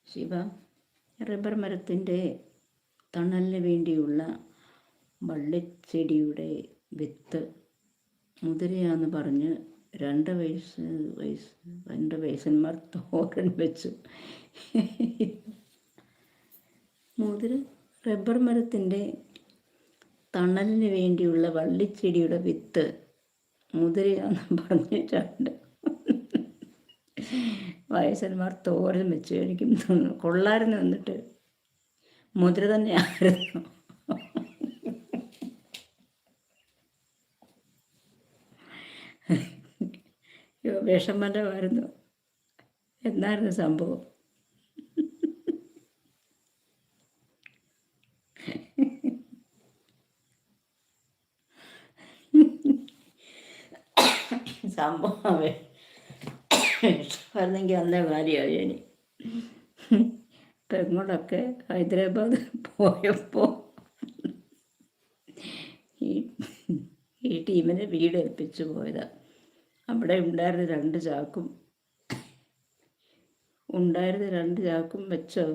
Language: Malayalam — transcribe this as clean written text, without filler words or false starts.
ശിവ, റബ്ബർ മരത്തിൻ്റെ തണലിന് വേണ്ടിയുള്ള വള്ളിച്ചെടിയുടെ വിത്ത് മുതിരയാന്ന് പറഞ്ഞ് രണ്ട് വയസ്സന്മാർ തോരൻ വെച്ചു. റബ്ബർ മരത്തിൻ്റെ തണലിന് വേണ്ടിയുള്ള വള്ളിച്ചെടിയുടെ വിത്ത് മുതിരയാന്ന് പറഞ്ഞ് രണ്ട് വയസ്സന്മാർ തോരൻ വെച്ചു. എനിക്കും തോന്നുന്നു കൊള്ളായിരുന്നു. എന്നിട്ട് മുതിര തന്നെ ആയിരുന്നു. വിഷമരമായിരുന്നു. എന്നായിരുന്നു സംഭവം? സംഭവം ഇഷ്ടമായിരുന്നെങ്കിൽ അന്നേ കാര്യമായി. ഇനി പെങ്ങളൊക്കെ ഹൈദരാബാദ് പോയപ്പോൾ ഈ ടീമിനെ വീട് ഏൽപ്പിച്ചു പോയതാണ്. അവിടെ ഉണ്ടായിരുന്ന രണ്ട് ചാക്കും വെച്ചോ